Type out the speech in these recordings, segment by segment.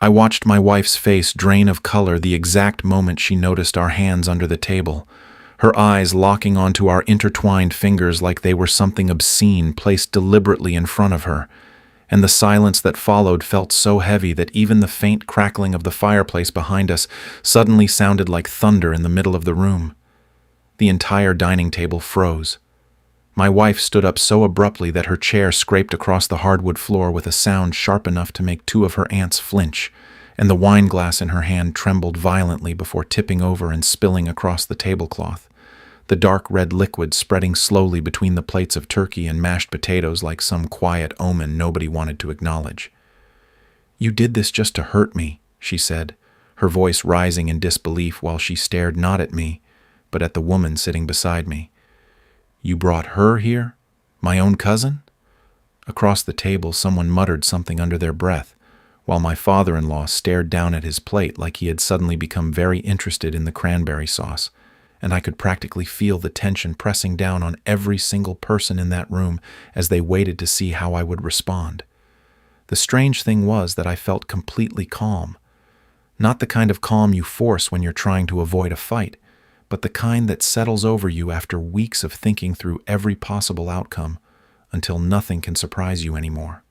I watched my wife's face drain of color the exact moment she noticed our hands under the table, her eyes locking onto our intertwined fingers like they were something obscene placed deliberately in front of her, and the silence that followed felt so heavy that even the faint crackling of the fireplace behind us suddenly sounded like thunder in the middle of the room. The entire dining table froze. My wife stood up so abruptly that her chair scraped across the hardwood floor with a sound sharp enough to make two of her aunts flinch, and the wine glass in her hand trembled violently before tipping over and spilling across the tablecloth, the dark red liquid spreading slowly between the plates of turkey and mashed potatoes like some quiet omen nobody wanted to acknowledge. "You did this just to hurt me," she said, her voice rising in disbelief while she stared not at me, but at the woman sitting beside me. "You brought her here? My own cousin?" Across the table, someone muttered something under their breath, while my father-in-law stared down at his plate like he had suddenly become very interested in the cranberry sauce, and I could practically feel the tension pressing down on every single person in that room as they waited to see how I would respond. The strange thing was that I felt completely calm. Not the kind of calm you force when you're trying to avoid a fight, but the kind that settles over you after weeks of thinking through every possible outcome until nothing can surprise you anymore.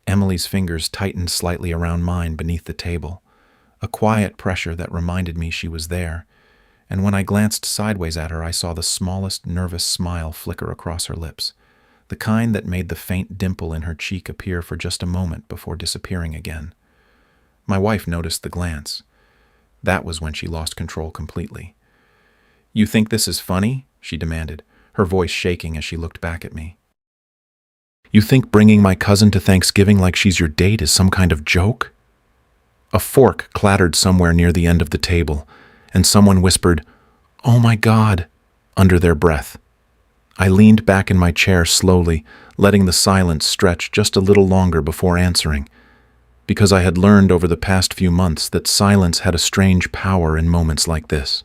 Emily's fingers tightened slightly around mine beneath the table, a quiet pressure that reminded me she was there, and when I glanced sideways at her I saw the smallest nervous smile flicker across her lips, the kind that made the faint dimple in her cheek appear for just a moment before disappearing again. My wife noticed the glance. That was when she lost control completely. "You think this is funny?" she demanded, her voice shaking as she looked back at me. "You think bringing my cousin to Thanksgiving like she's your date is some kind of joke?" A fork clattered somewhere near the end of the table, and someone whispered, "Oh my God," under their breath. I leaned back in my chair slowly, letting the silence stretch just a little longer before answering, because I had learned over the past few months that silence had a strange power in moments like this.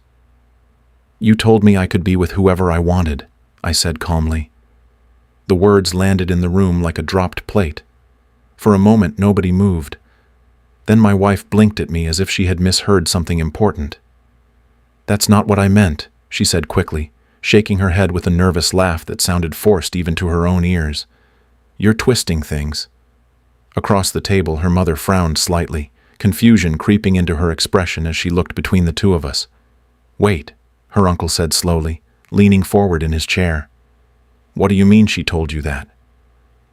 "You told me I could be with whoever I wanted," I said calmly. The words landed in the room like a dropped plate. For a moment, nobody moved. Then my wife blinked at me as if she had misheard something important. "That's not what I meant," she said quickly, shaking her head with a nervous laugh that sounded forced even to her own ears. "You're twisting things." Across the table, her mother frowned slightly, confusion creeping into her expression as she looked between the two of us. "Wait," her uncle said slowly, leaning forward in his chair. "What do you mean she told you that?"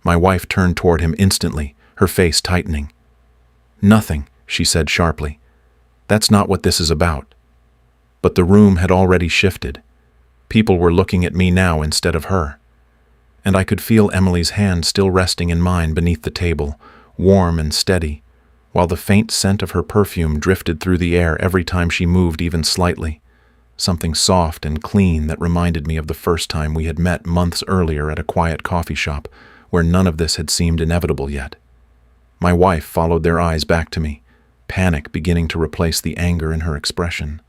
My wife turned toward him instantly, her face tightening. "Nothing," she said sharply. "That's not what this is about." But the room had already shifted. People were looking at me now instead of her. And I could feel Emily's hand still resting in mine beneath the table, warm and steady, while the faint scent of her perfume drifted through the air every time she moved even slightly. Something soft and clean that reminded me of the first time we had met months earlier at a quiet coffee shop, where none of this had seemed inevitable yet. My wife followed their eyes back to me, panic beginning to replace the anger in her expression.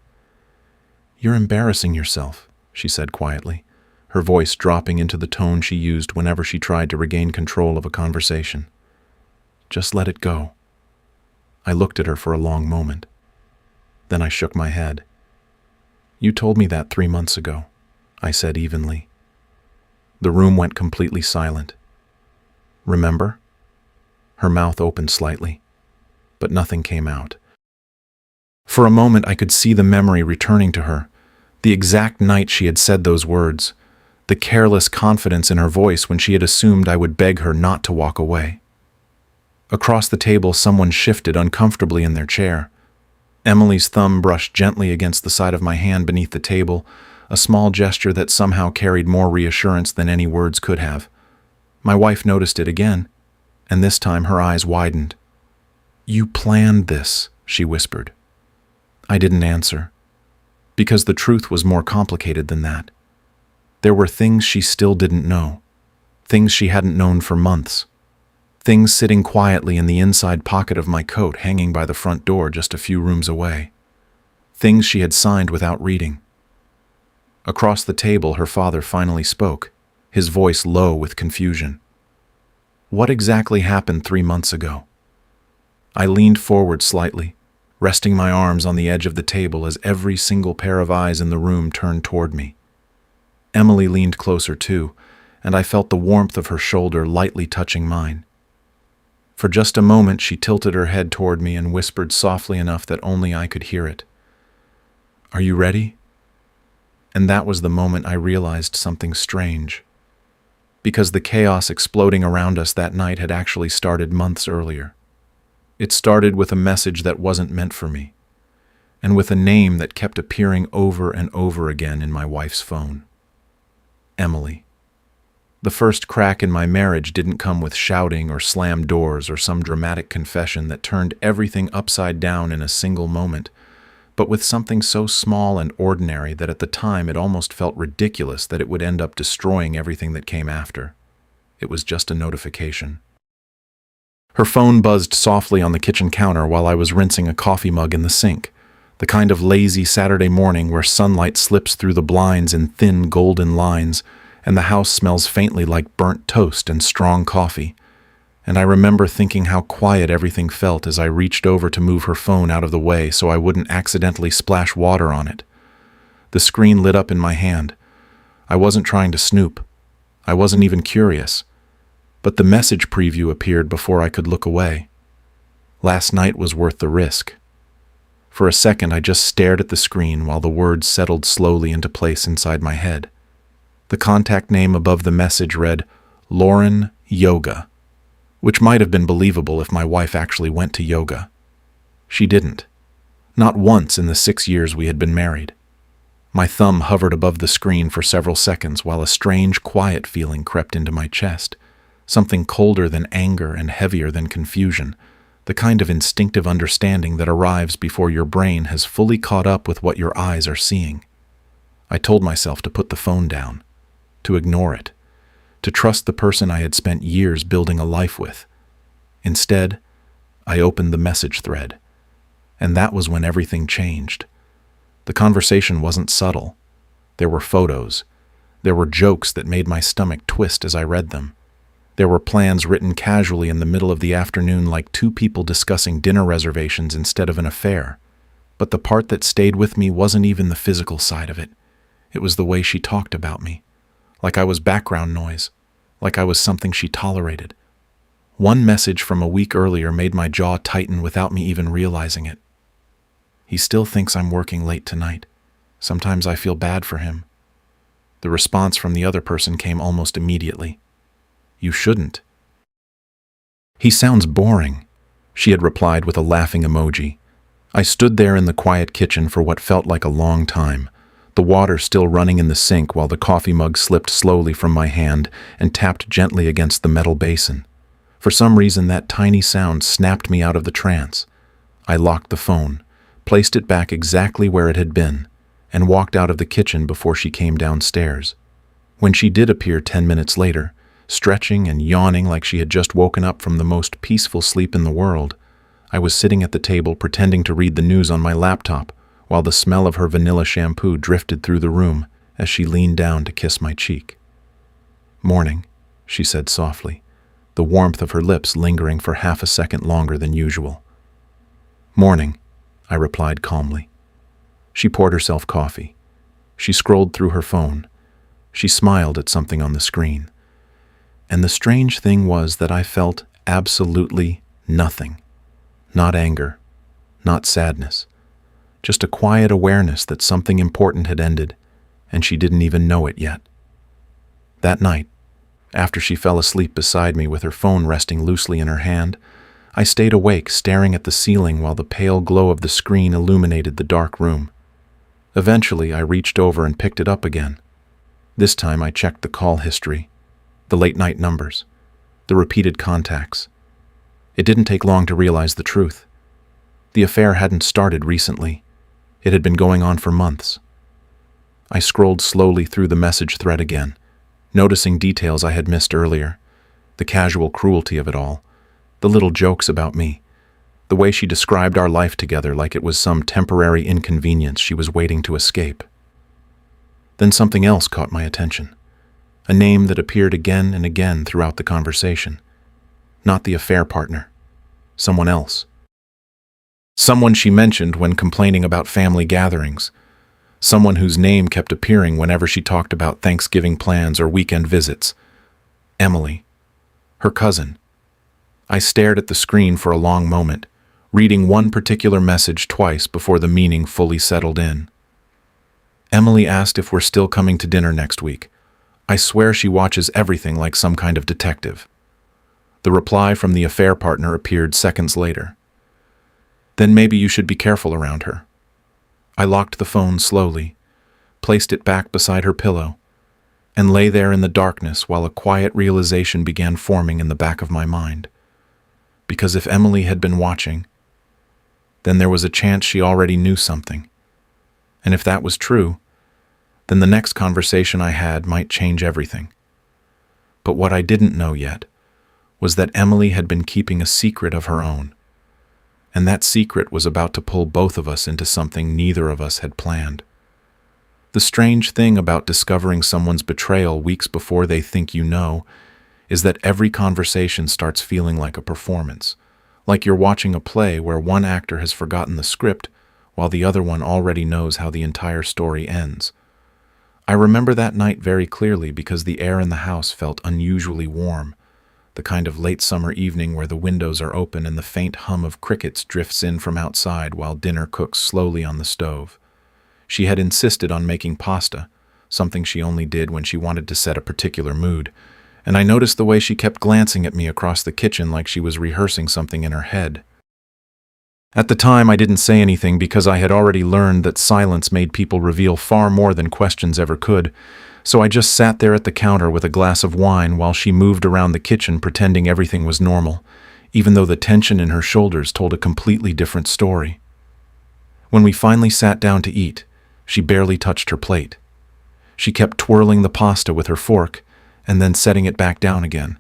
"You're embarrassing yourself," she said quietly, her voice dropping into the tone she used whenever she tried to regain control of a conversation. "Just let it go." I looked at her for a long moment. Then I shook my head. "You told me that 3 months ago," I said evenly. The room went completely silent. "Remember?" Her mouth opened slightly, but nothing came out. For a moment I could see the memory returning to her, the exact night she had said those words, the careless confidence in her voice when she had assumed I would beg her not to walk away. Across the table, someone shifted uncomfortably in their chair. Emily's thumb brushed gently against the side of my hand beneath the table, a small gesture that somehow carried more reassurance than any words could have. My wife noticed it again, and this time her eyes widened. "You planned this," she whispered. I didn't answer, because the truth was more complicated than that. There were things she still didn't know, things she hadn't known for months. Things sitting quietly in the inside pocket of my coat hanging by the front door just a few rooms away. Things she had signed without reading. Across the table, her father finally spoke, his voice low with confusion. "What exactly happened 3 months ago?" I leaned forward slightly, resting my arms on the edge of the table as every single pair of eyes in the room turned toward me. Emily leaned closer too, and I felt the warmth of her shoulder lightly touching mine. For just a moment she tilted her head toward me and whispered softly enough that only I could hear it. "Are you ready?" And that was the moment I realized something strange. Because the chaos exploding around us that night had actually started months earlier. It started with a message that wasn't meant for me, and with a name that kept appearing over and over again in my wife's phone. Emily. The first crack in my marriage didn't come with shouting or slammed doors or some dramatic confession that turned everything upside down in a single moment, but with something so small and ordinary that at the time it almost felt ridiculous that it would end up destroying everything that came after. It was just a notification. Her phone buzzed softly on the kitchen counter while I was rinsing a coffee mug in the sink, the kind of lazy Saturday morning where sunlight slips through the blinds in thin golden lines and the house smells faintly like burnt toast and strong coffee. And I remember thinking how quiet everything felt as I reached over to move her phone out of the way so I wouldn't accidentally splash water on it. The screen lit up in my hand. I wasn't trying to snoop. I wasn't even curious. But the message preview appeared before I could look away. Last night was worth the risk. For a second, I just stared at the screen while the words settled slowly into place inside my head. The contact name above the message read, Lauren Yoga, which might have been believable if my wife actually went to yoga. She didn't. Not once in the 6 years we had been married. My thumb hovered above the screen for several seconds while a strange, quiet feeling crept into my chest, something colder than anger and heavier than confusion, the kind of instinctive understanding that arrives before your brain has fully caught up with what your eyes are seeing. I told myself to put the phone down, to ignore it, to trust the person I had spent years building a life with. Instead, I opened the message thread, and that was when everything changed. The conversation wasn't subtle. There were photos. There were jokes that made my stomach twist as I read them. There were plans written casually in the middle of the afternoon like two people discussing dinner reservations instead of an affair. But the part that stayed with me wasn't even the physical side of it. It was the way she talked about me. Like I was background noise. Like I was something she tolerated. One message from a week earlier made my jaw tighten without me even realizing it. He still thinks I'm working late tonight. Sometimes I feel bad for him. The response from the other person came almost immediately. You shouldn't. He sounds boring, she had replied with a laughing emoji. I stood there in the quiet kitchen for what felt like a long time, the water still running in the sink while the coffee mug slipped slowly from my hand and tapped gently against the metal basin. For some reason, that tiny sound snapped me out of the trance. I locked the phone, placed it back exactly where it had been, and walked out of the kitchen before she came downstairs. When she did appear 10 minutes later, stretching and yawning like she had just woken up from the most peaceful sleep in the world, I was sitting at the table pretending to read the news on my laptop, while the smell of her vanilla shampoo drifted through the room as she leaned down to kiss my cheek. "Morning," she said softly, the warmth of her lips lingering for half a second longer than usual. "Morning," I replied calmly. She poured herself coffee. She scrolled through her phone. She smiled at something on the screen. And the strange thing was that I felt absolutely nothing. Not anger, not sadness. Just a quiet awareness that something important had ended, and she didn't even know it yet. That night, after she fell asleep beside me with her phone resting loosely in her hand, I stayed awake staring at the ceiling while the pale glow of the screen illuminated the dark room. Eventually, I reached over and picked it up again. This time I checked the call history, the late-night numbers, the repeated contacts. It didn't take long to realize the truth. The affair hadn't started recently. It had been going on for months. I scrolled slowly through the message thread again, noticing details I had missed earlier, the casual cruelty of it all, the little jokes about me, the way she described our life together like it was some temporary inconvenience she was waiting to escape. Then something else caught my attention, a name that appeared again and again throughout the conversation. Not the affair partner, someone else. Someone she mentioned when complaining about family gatherings. Someone whose name kept appearing whenever she talked about Thanksgiving plans or weekend visits. Emily. Her cousin. I stared at the screen for a long moment, reading one particular message twice before the meaning fully settled in. Emily asked if we're still coming to dinner next week. I swear she watches everything like some kind of detective. The reply from the affair partner appeared seconds later. Then maybe you should be careful around her. I locked the phone slowly, placed it back beside her pillow, and lay there in the darkness while a quiet realization began forming in the back of my mind. Because if Emily had been watching, then there was a chance she already knew something. And if that was true, then the next conversation I had might change everything. But what I didn't know yet was that Emily had been keeping a secret of her own. And that secret was about to pull both of us into something neither of us had planned. The strange thing about discovering someone's betrayal weeks before they think you know is that every conversation starts feeling like a performance, like you're watching a play where one actor has forgotten the script while the other one already knows how the entire story ends. I remember that night very clearly because the air in the house felt unusually warm, the kind of late summer evening where the windows are open and the faint hum of crickets drifts in from outside while dinner cooks slowly on the stove. She had insisted on making pasta, something she only did when she wanted to set a particular mood, and I noticed the way she kept glancing at me across the kitchen like she was rehearsing something in her head. At the time, I didn't say anything because I had already learned that silence made people reveal far more than questions ever could, so I just sat there at the counter with a glass of wine while she moved around the kitchen pretending everything was normal, even though the tension in her shoulders told a completely different story. When we finally sat down to eat, she barely touched her plate. She kept twirling the pasta with her fork and then setting it back down again,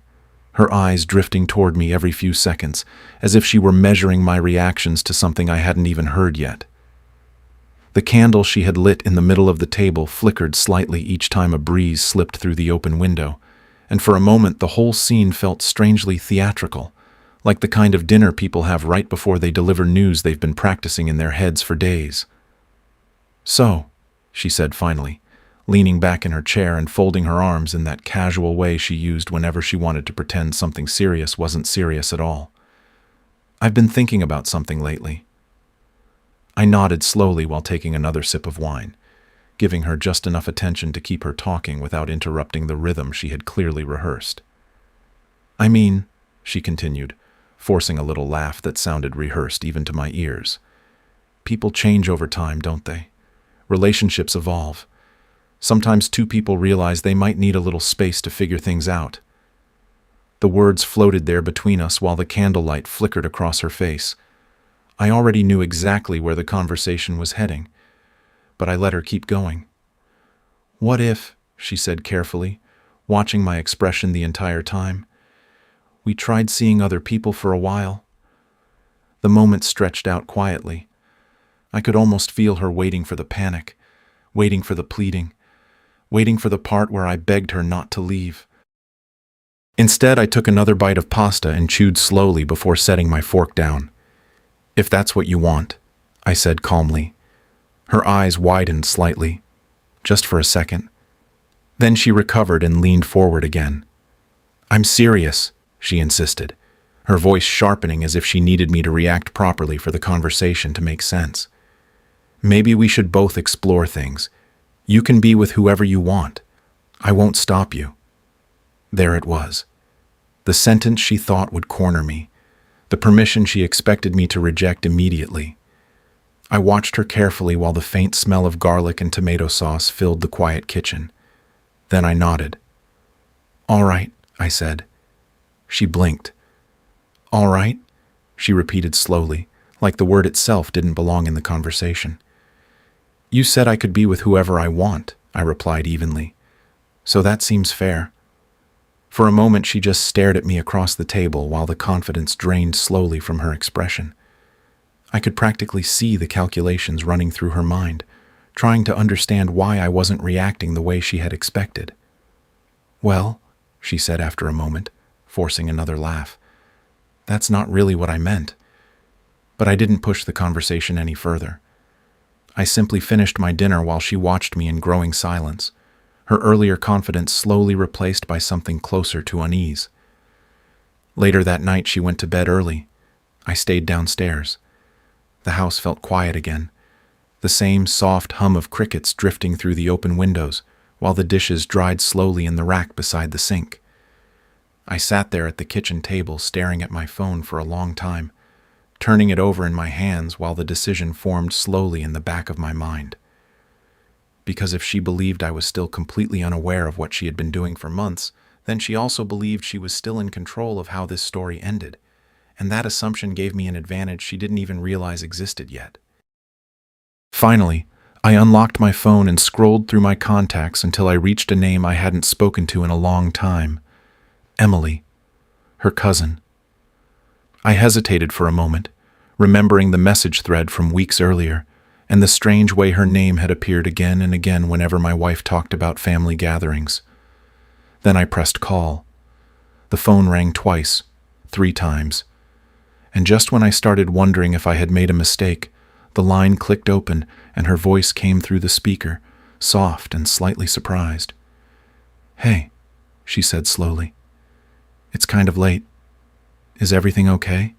her eyes drifting toward me every few seconds, as if she were measuring my reactions to something I hadn't even heard yet. The candle she had lit in the middle of the table flickered slightly each time a breeze slipped through the open window, and for a moment the whole scene felt strangely theatrical, like the kind of dinner people have right before they deliver news they've been practicing in their heads for days. "So," she said finally, leaning back in her chair and folding her arms in that casual way she used whenever she wanted to pretend something serious wasn't serious at all. "I've been thinking about something lately." I nodded slowly while taking another sip of wine, giving her just enough attention to keep her talking without interrupting the rhythm she had clearly rehearsed. "I mean," she continued, forcing a little laugh that sounded rehearsed even to my ears, "people change over time, don't they? Relationships evolve. Sometimes two people realize they might need a little space to figure things out." The words floated there between us while the candlelight flickered across her face. I already knew exactly where the conversation was heading, but I let her keep going. "What if," she said carefully, watching my expression the entire time, "we tried seeing other people for a while?" The moment stretched out quietly. I could almost feel her waiting for the panic, waiting for the pleading, waiting for the part where I begged her not to leave. Instead, I took another bite of pasta and chewed slowly before setting my fork down. "If that's what you want," I said calmly. Her eyes widened slightly, just for a second. Then she recovered and leaned forward again. "I'm serious," she insisted, her voice sharpening as if she needed me to react properly for the conversation to make sense. "Maybe we should both explore things. You can be with whoever you want. I won't stop you." There it was. The sentence she thought would corner me. The permission she expected me to reject immediately. I watched her carefully while the faint smell of garlic and tomato sauce filled the quiet kitchen. Then I nodded. "All right," I said. She blinked. "All right?" she repeated slowly, like the word itself didn't belong in the conversation. "You said I could be with whoever I want," I replied evenly. "So that seems fair." For a moment she just stared at me across the table while the confidence drained slowly from her expression. I could practically see the calculations running through her mind, trying to understand why I wasn't reacting the way she had expected. "Well," she said after a moment, forcing another laugh, "that's not really what I meant. But I didn't push the conversation any further. I simply finished my dinner while she watched me in growing silence, her earlier confidence slowly replaced by something closer to unease. Later that night she went to bed early. I stayed downstairs. The house felt quiet again, the same soft hum of crickets drifting through the open windows, while the dishes dried slowly in the rack beside the sink. I sat there at the kitchen table staring at my phone for a long time, turning it over in my hands while the decision formed slowly in the back of my mind. Because if she believed I was still completely unaware of what she had been doing for months, then she also believed she was still in control of how this story ended, and that assumption gave me an advantage she didn't even realize existed yet. Finally, I unlocked my phone and scrolled through my contacts until I reached a name I hadn't spoken to in a long time. Emily, her cousin. I hesitated for a moment, remembering the message thread from weeks earlier, and the strange way her name had appeared again and again whenever my wife talked about family gatherings. Then I pressed call. The phone rang twice, 3 times, and just when I started wondering if I had made a mistake, the line clicked open and her voice came through the speaker, soft and slightly surprised. "Hey," she said slowly. "It's kind of late. Is everything okay?"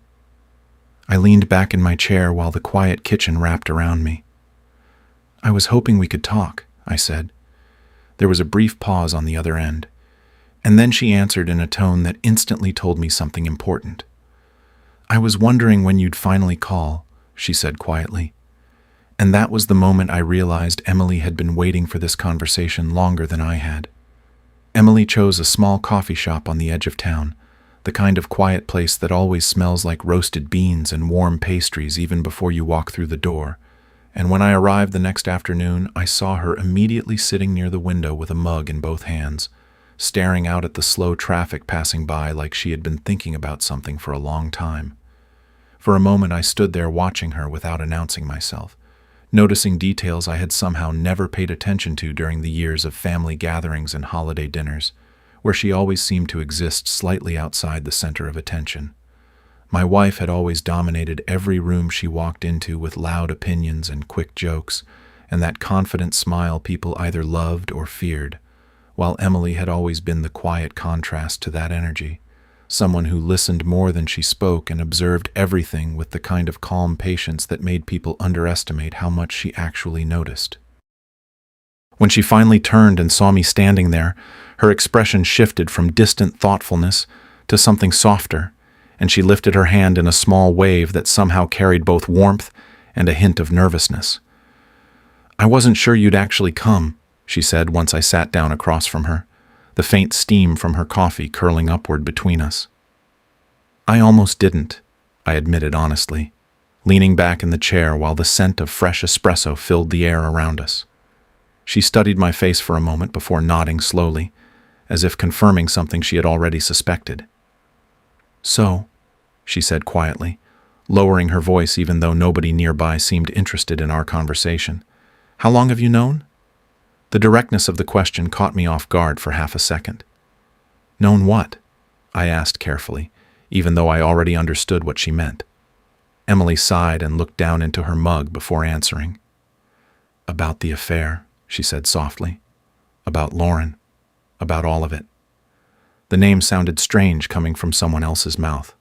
I leaned back in my chair while the quiet kitchen wrapped around me. "I was hoping we could talk," I said. There was a brief pause on the other end, and then she answered in a tone that instantly told me something important. "I was wondering when you'd finally call," she said quietly. And that was the moment I realized Emily had been waiting for this conversation longer than I had. Emily chose a small coffee shop on the edge of town, the kind of quiet place that always smells like roasted beans and warm pastries even before you walk through the door. And when I arrived the next afternoon, I saw her immediately sitting near the window with a mug in both hands, staring out at the slow traffic passing by like she had been thinking about something for a long time. For a moment I stood there watching her without announcing myself, noticing details I had somehow never paid attention to during the years of family gatherings and holiday dinners, where she always seemed to exist slightly outside the center of attention. My wife had always dominated every room she walked into with loud opinions and quick jokes, and that confident smile people either loved or feared, while Emily had always been the quiet contrast to that energy, someone who listened more than she spoke and observed everything with the kind of calm patience that made people underestimate how much she actually noticed. When she finally turned and saw me standing there, her expression shifted from distant thoughtfulness to something softer, and she lifted her hand in a small wave that somehow carried both warmth and a hint of nervousness. "I wasn't sure you'd actually come," she said once I sat down across from her, the faint steam from her coffee curling upward between us. "I almost didn't," I admitted honestly, leaning back in the chair while the scent of fresh espresso filled the air around us. She studied my face for a moment before nodding slowly, as if confirming something she had already suspected. "So," she said quietly, lowering her voice even though nobody nearby seemed interested in our conversation, "how long have you known?" The directness of the question caught me off guard for half a second. "Known what?" I asked carefully, even though I already understood what she meant. Emily sighed and looked down into her mug before answering. "About the affair," she said softly. "About Lauren. About all of it." The name sounded strange coming from someone else's mouth.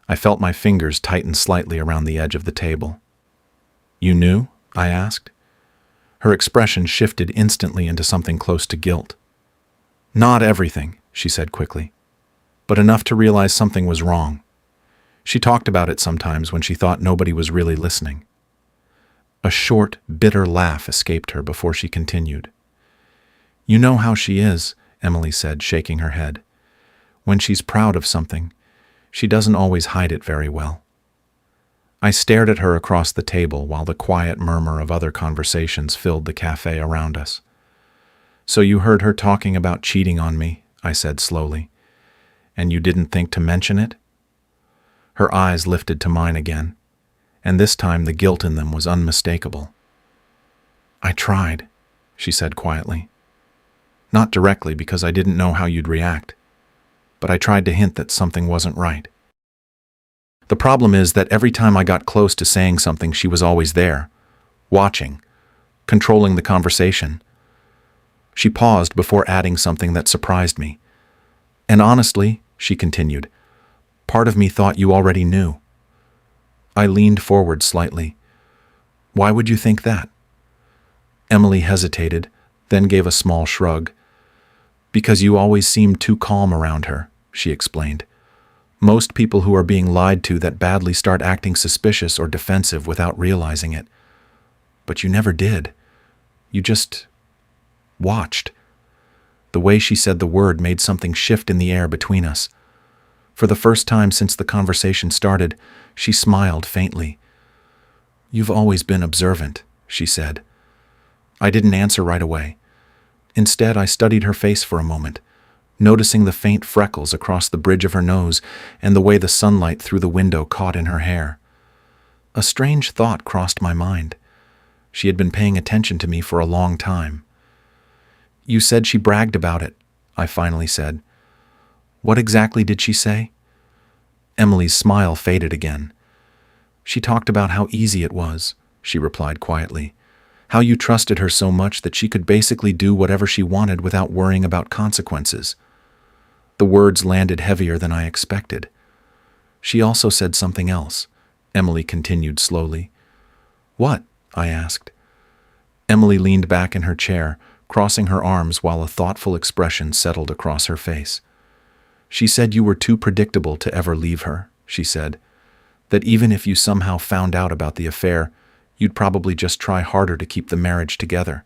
I felt my fingers tighten slightly around the edge of the table. "You knew?" I asked. Her expression shifted instantly into something close to guilt. "Not everything," she said quickly, "but enough to realize something was wrong." She talked about it sometimes when she thought nobody was really listening. A short, bitter laugh escaped her before she continued. "You know how she is," Emily said, shaking her head. "When she's proud of something, she doesn't always hide it very well." I stared at her across the table while the quiet murmur of other conversations filled the cafe around us. "So you heard her talking about cheating on me," I said slowly, "and you didn't think to mention it?" Her eyes lifted to mine again, and this time the guilt in them was unmistakable. "I tried," she said quietly. "Not directly because I didn't know how you'd react, but I tried to hint that something wasn't right." The problem is that every time I got close to saying something, she was always there, watching, controlling the conversation. She paused before adding something that surprised me. And honestly, she continued, part of me thought you already knew. I leaned forward slightly. Why would you think that? Emily hesitated, then gave a small shrug. Because you always seemed too calm around her, she explained. Most people who are being lied to that badly start acting suspicious or defensive without realizing it. But you never did. You just watched. The way she said the word made something shift in the air between us. For the first time since the conversation started, she smiled faintly. You've always been observant, she said. I didn't answer right away. Instead, I studied her face for a moment, noticing the faint freckles across the bridge of her nose and the way the sunlight through the window caught in her hair. A strange thought crossed my mind. She had been paying attention to me for a long time. You said she bragged about it, I finally said. What exactly did she say? Emily's smile faded again. She talked about how easy it was, she replied quietly. How you trusted her so much that she could basically do whatever she wanted without worrying about consequences. The words landed heavier than I expected. She also said something else, Emily continued slowly. What? I asked. Emily leaned back in her chair, crossing her arms while a thoughtful expression settled across her face. She said you were too predictable to ever leave her, she said. That even if you somehow found out about the affair, you'd probably just try harder to keep the marriage together.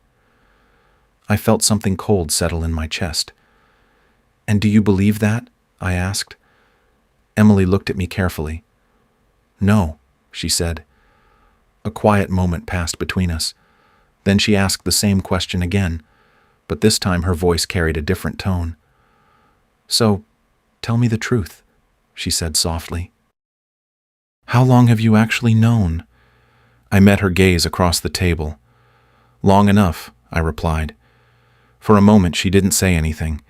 I felt something cold settle in my chest. And do you believe that? I asked. Emily looked at me carefully. No, she said. A quiet moment passed between us. Then she asked the same question again, but this time her voice carried a different tone. So, tell me the truth, she said softly. How long have you actually known? I met her gaze across the table. Long enough, I replied. For a moment she didn't say anything.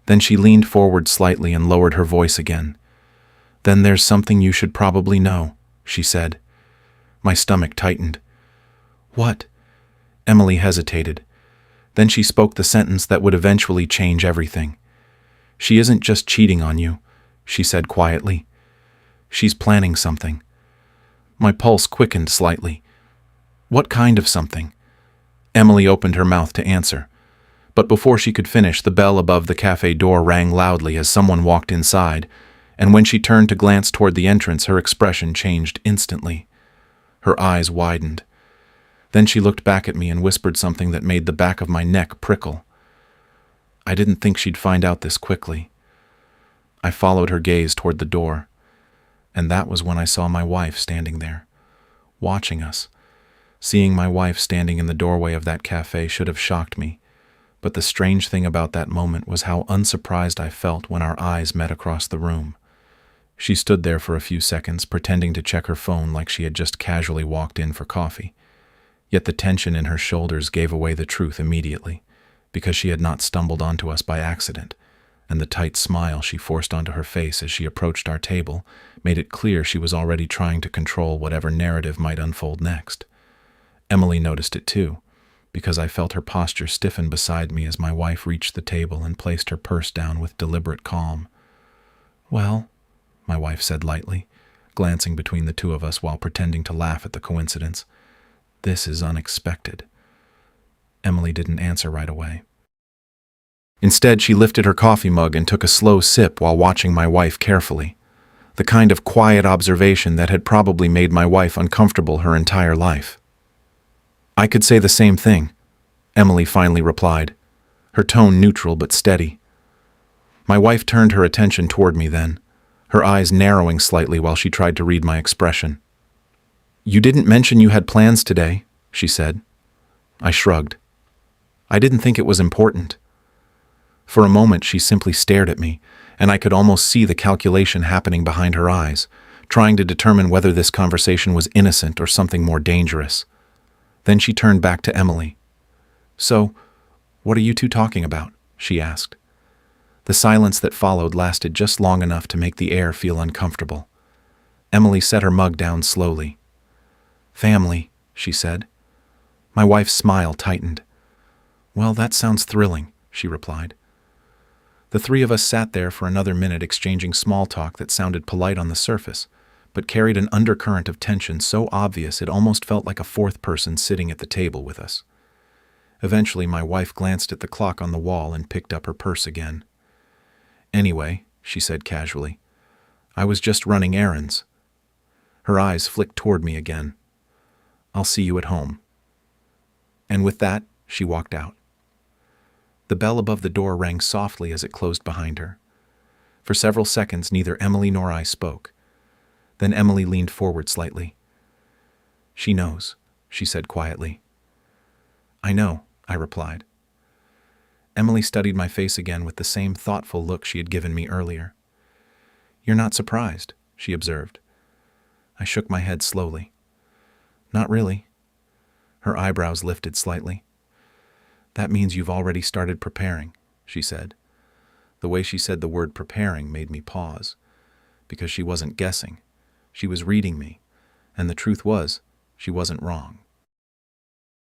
Then she leaned forward slightly and lowered her voice again. Then there's something you should probably know, she said. My stomach tightened. What? Emily hesitated. Then she spoke the sentence that would eventually change everything. She isn't just cheating on you, she said quietly. She's planning something. My pulse quickened slightly. What kind of something? Emily opened her mouth to answer. But before she could finish, the bell above the cafe door rang loudly as someone walked inside, and when she turned to glance toward the entrance, her expression changed instantly. Her eyes widened. Then she looked back at me and whispered something that made the back of my neck prickle. I didn't think she'd find out this quickly. I followed her gaze toward the door, and that was when I saw my wife standing there, watching us. Seeing my wife standing in the doorway of that cafe should have shocked me, but the strange thing about that moment was how unsurprised I felt when our eyes met across the room. She stood there for a few seconds, pretending to check her phone like she had just casually walked in for coffee. Yet the tension in her shoulders gave away the truth immediately, because she had not stumbled onto us by accident, and the tight smile she forced onto her face as she approached our table made it clear she was already trying to control whatever narrative might unfold next. Emily noticed it too, because I felt her posture stiffen beside me as my wife reached the table and placed her purse down with deliberate calm. Well, my wife said lightly, glancing between the two of us while pretending to laugh at the coincidence. This is unexpected. Emily didn't answer right away. Instead, she lifted her coffee mug and took a slow sip while watching my wife carefully, the kind of quiet observation that had probably made my wife uncomfortable her entire life. I could say the same thing, Emily finally replied, her tone neutral but steady. My wife turned her attention toward me then, her eyes narrowing slightly while she tried to read my expression. You didn't mention you had plans today, she said. I shrugged. I didn't think it was important. For a moment she simply stared at me, and I could almost see the calculation happening behind her eyes, trying to determine whether this conversation was innocent or something more dangerous. Then she turned back to Emily. So, what are you two talking about? She asked. The silence that followed lasted just long enough to make the air feel uncomfortable. Emily set her mug down slowly. "Family," she said. My wife's smile tightened. "Well, that sounds thrilling," she replied. The three of us sat there for another minute exchanging small talk that sounded polite on the surface, but carried an undercurrent of tension so obvious it almost felt like a fourth person sitting at the table with us. Eventually, my wife glanced at the clock on the wall and picked up her purse again. "Anyway," she said casually, "I was just running errands." Her eyes flicked toward me again. "I'll see you at home." And with that, she walked out. The bell above the door rang softly as it closed behind her. For several seconds, neither Emily nor I spoke. Then Emily leaned forward slightly. "She knows," she said quietly. "I know," I replied. Emily studied my face again with the same thoughtful look she had given me earlier. "You're not surprised," she observed. I shook my head slowly. "Not really." Her eyebrows lifted slightly. "That means you've already started preparing," she said. The way she said the word preparing made me pause, because she wasn't guessing. She was reading me, and the truth was, she wasn't wrong.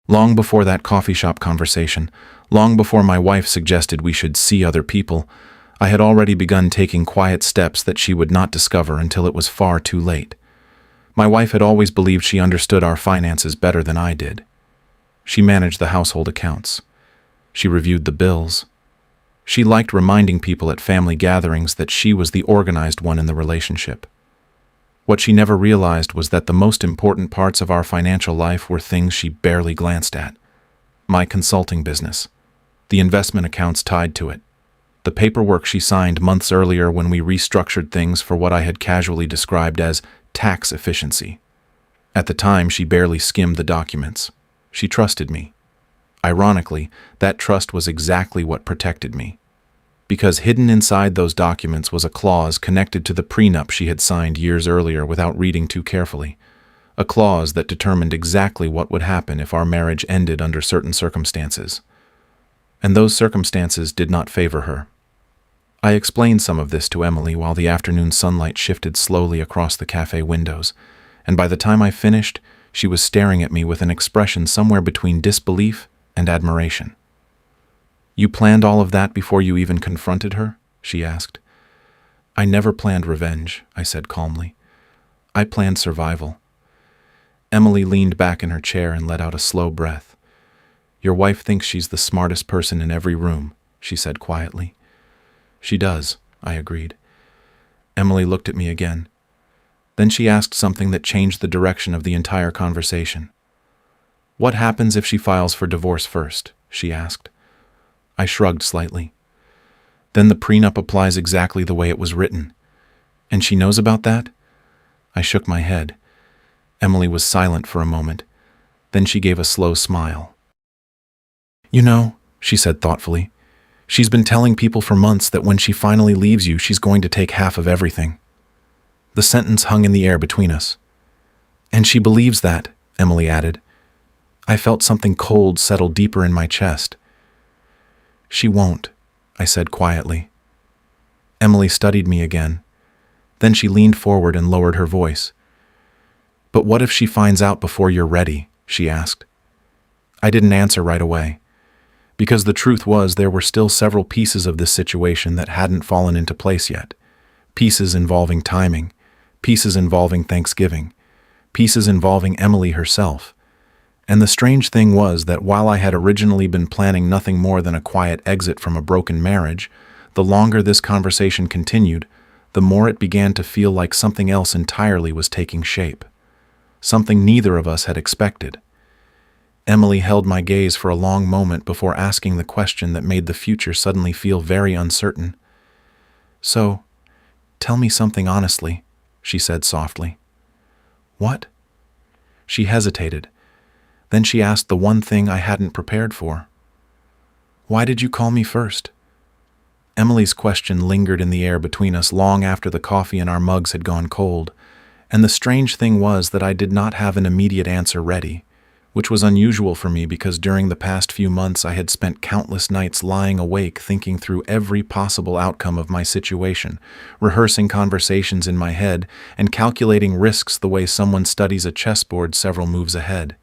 Long before that coffee shop conversation, long before my wife suggested we should see other people, I had already begun taking quiet steps that she would not discover until it was far too late. My wife had always believed she understood our finances better than I did. She managed the household accounts. She reviewed the bills. She liked reminding people at family gatherings that she was the organized one in the relationship. What she never realized was that the most important parts of our financial life were things she barely glanced at. My consulting business, the investment accounts tied to it, the paperwork she signed months earlier when we restructured things for what I had casually described as tax efficiency. At the time, she barely skimmed the documents. She trusted me. Ironically, that trust was exactly what protected me. Because hidden inside those documents was a clause connected to the prenup she had signed years earlier without reading too carefully. A clause that determined exactly what would happen if our marriage ended under certain circumstances. And those circumstances did not favor her. I explained some of this to Emily while the afternoon sunlight shifted slowly across the cafe windows, and by the time I finished, she was staring at me with an expression somewhere between disbelief and admiration. "You planned all of that before you even confronted her?" she asked. "I never planned revenge," I said calmly. "I planned survival." Emily leaned back in her chair and let out a slow breath. "Your wife thinks she's the smartest person in every room," she said quietly. "She does," I agreed. Emily looked at me again. Then she asked something that changed the direction of the entire conversation. "What happens if she files for divorce first?" she asked. I shrugged slightly. "Then the prenup applies exactly the way it was written. And she knows about that?" I shook my head. Emily was silent for a moment. Then she gave a slow smile. "You know," she said thoughtfully, "she's been telling people for months that when she finally leaves you, she's going to take half of everything." The sentence hung in the air between us. "And she believes that," Emily added. I felt something cold settle deeper in my chest. "She won't," I said quietly. Emily studied me again. Then she leaned forward and lowered her voice. "But what if she finds out before you're ready?" she asked. I didn't answer right away, because the truth was there were still several pieces of this situation that hadn't fallen into place yet. Pieces involving timing, pieces involving Thanksgiving, pieces involving Emily herself. And the strange thing was that while I had originally been planning nothing more than a quiet exit from a broken marriage, the longer this conversation continued, the more it began to feel like something else entirely was taking shape. Something neither of us had expected. Emily held my gaze for a long moment before asking the question that made the future suddenly feel very uncertain. "So, tell me something honestly," she said softly. "What?" She hesitated. Then she asked the one thing I hadn't prepared for. "Why did you call me first?" Emily's question lingered in the air between us long after the coffee in our mugs had gone cold, and the strange thing was that I did not have an immediate answer ready, which was unusual for me because during the past few months I had spent countless nights lying awake thinking through every possible outcome of my situation, rehearsing conversations in my head, and calculating risks the way someone studies a chessboard several moves ahead.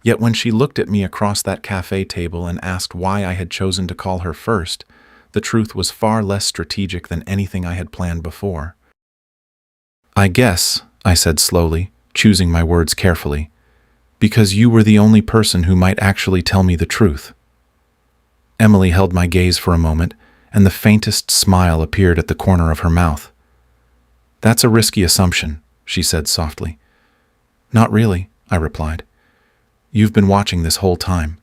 Yet when she looked at me across that cafe table and asked why I had chosen to call her first, the truth was far less strategic than anything I had planned before. "I guess," I said slowly, choosing my words carefully, "because you were the only person who might actually tell me the truth." Emily held my gaze for a moment, and the faintest smile appeared at the corner of her mouth. "That's a risky assumption," she said softly. "Not really," I replied. "You've been watching this whole time."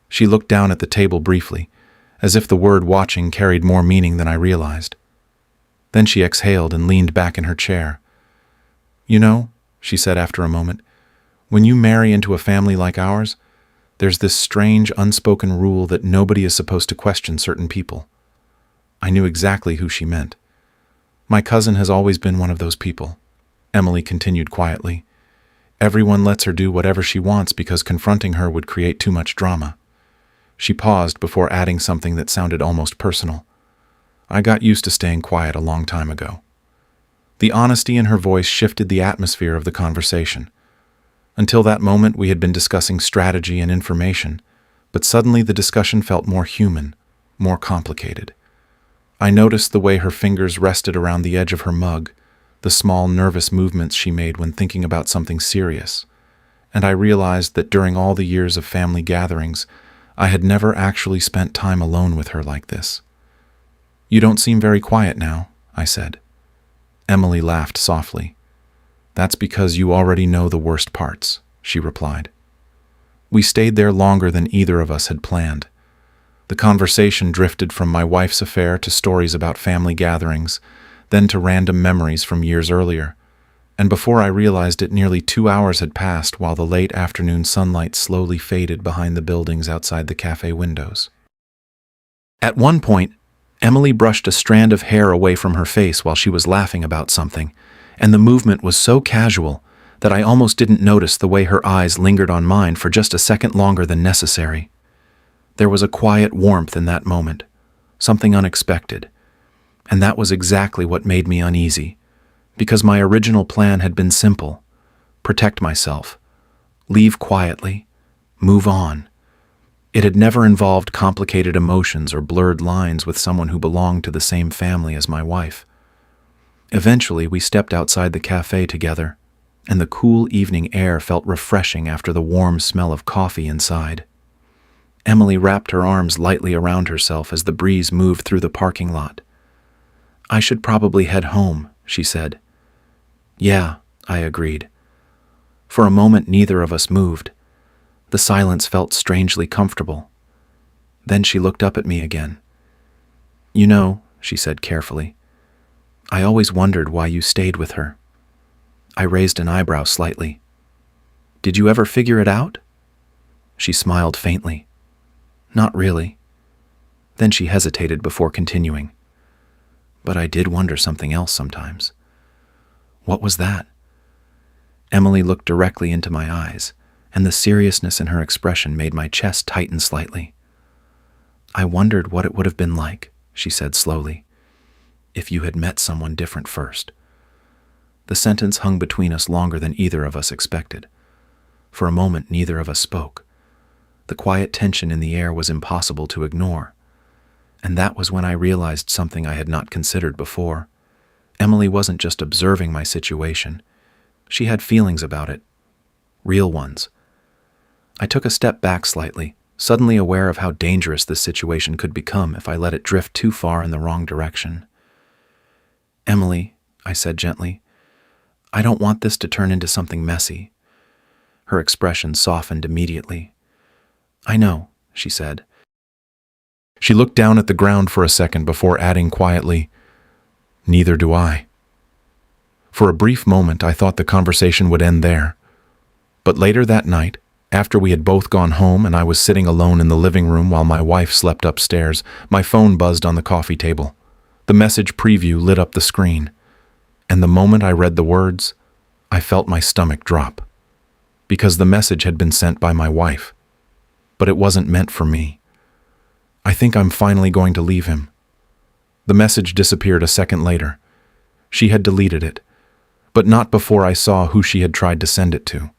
She looked down at the table briefly, as if the word watching carried more meaning than I realized. Then she exhaled and leaned back in her chair. "You know," she said after a moment, "when you marry into a family like ours, there's this strange, unspoken rule that nobody is supposed to question certain people." I knew exactly who she meant. "My cousin has always been one of those people," Emily continued quietly. "Everyone lets her do whatever she wants because confronting her would create too much drama." She paused before adding something that sounded almost personal. "I got used to staying quiet a long time ago." The honesty in her voice shifted the atmosphere of the conversation. Until that moment, we had been discussing strategy and information, but suddenly the discussion felt more human, more complicated. I noticed the way her fingers rested around the edge of her mug, the small nervous movements she made when thinking about something serious, and I realized that during all the years of family gatherings, I had never actually spent time alone with her like this. "You don't seem very quiet now," I said. Emily laughed softly. "That's because you already know the worst parts," she replied. We stayed there longer than either of us had planned. The conversation drifted from my wife's affair to stories about family gatherings, then to random memories from years earlier, and before I realized it, nearly 2 hours had passed while the late afternoon sunlight slowly faded behind the buildings outside the cafe windows. At one point, Emily brushed a strand of hair away from her face while she was laughing about something, and the movement was so casual that I almost didn't notice the way her eyes lingered on mine for just a second longer than necessary. There was a quiet warmth in that moment, something unexpected, and that was exactly what made me uneasy, because my original plan had been simple: protect myself, leave quietly, move on. It had never involved complicated emotions or blurred lines with someone who belonged to the same family as my wife. Eventually, we stepped outside the cafe together, and the cool evening air felt refreshing after the warm smell of coffee inside. Emily wrapped her arms lightly around herself as the breeze moved through the parking lot. "I should probably head home," she said. "Yeah," I agreed. For a moment, neither of us moved. The silence felt strangely comfortable. Then she looked up at me again. "You know," she said carefully, "I always wondered why you stayed with her." I raised an eyebrow slightly. "Did you ever figure it out?" She smiled faintly. "Not really." Then she hesitated before continuing. "But I did wonder something else sometimes." "What was that?" Emily looked directly into my eyes, and the seriousness in her expression made my chest tighten slightly. "I wondered what it would have been like," she said slowly, "if you had met someone different first." The sentence hung between us longer than either of us expected. For a moment, neither of us spoke. The quiet tension in the air was impossible to ignore. And that was when I realized something I had not considered before. Emily wasn't just observing my situation. She had feelings about it. Real ones. I took a step back slightly, suddenly aware of how dangerous this situation could become if I let it drift too far in the wrong direction. "Emily," I said gently, "I don't want this to turn into something messy." Her expression softened immediately. "I know," she said. She looked down at the ground for a second before adding quietly, "Neither do I." For a brief moment, I thought the conversation would end there. But later that night, after we had both gone home and I was sitting alone in the living room while my wife slept upstairs, my phone buzzed on the coffee table. The message preview lit up the screen. And the moment I read the words, I felt my stomach drop. because the message had been sent by my wife. But it wasn't meant for me. I think I'm finally going to leave him. The message disappeared a second later. She had deleted it, but not before I saw who she had tried to send it to.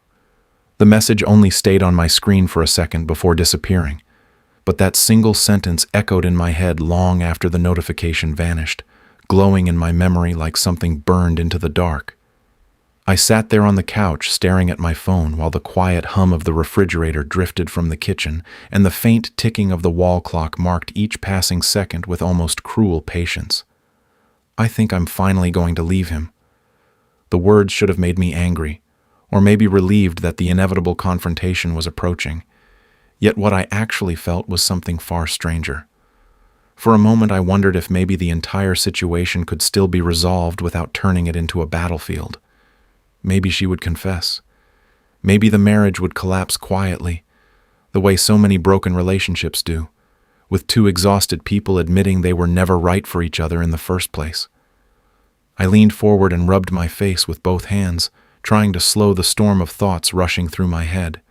The message only stayed on my screen for a second before disappearing, but that single sentence echoed in my head long after the notification vanished, glowing in my memory like something burned into the dark. I sat there on the couch staring at my phone while the quiet hum of the refrigerator drifted from the kitchen and the faint ticking of the wall clock marked each passing second with almost cruel patience. I think I'm finally going to leave him. The words should have made me angry, or maybe relieved that the inevitable confrontation was approaching. Yet what I actually felt was something far stranger. For a moment I wondered if maybe the entire situation could still be resolved without turning it into a battlefield. Maybe she would confess. Maybe the marriage would collapse quietly, the way so many broken relationships do, with two exhausted people admitting they were never right for each other in the first place. I leaned forward and rubbed my face with both hands, trying to slow the storm of thoughts rushing through my head.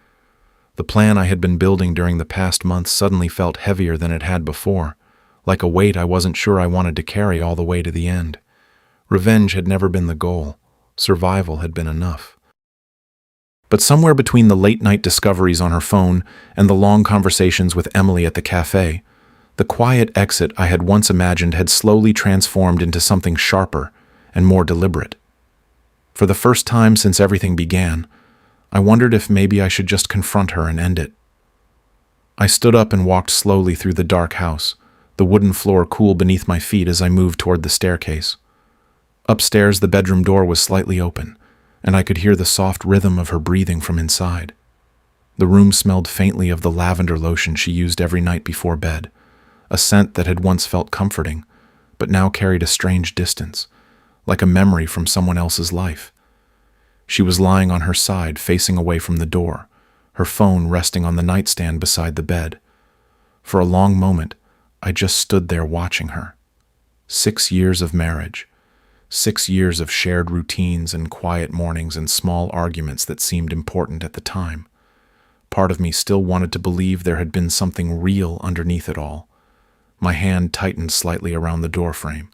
The plan I had been building during the past months suddenly felt heavier than it had before, like a weight I wasn't sure I wanted to carry all the way to the end. Revenge had never been the goal. Survival had been enough. But somewhere between the late-night discoveries on her phone and the long conversations with Emily at the cafe, the quiet exit I had once imagined had slowly transformed into something sharper and more deliberate. For the first time since everything began, I wondered if maybe I should just confront her and end it. I stood up and walked slowly through the dark house, the wooden floor cool beneath my feet as I moved toward the staircase. Upstairs, the bedroom door was slightly open, and I could hear the soft rhythm of her breathing from inside. The room smelled faintly of the lavender lotion she used every night before bed, a scent that had once felt comforting, but now carried a strange distance, like a memory from someone else's life. She was lying on her side, facing away from the door, her phone resting on the nightstand beside the bed. For a long moment, I just stood there watching her. 6 years of marriage. 6 years of shared routines and quiet mornings and small arguments that seemed important at the time. Part of me still wanted to believe there had been something real underneath it all. My hand tightened slightly around the doorframe.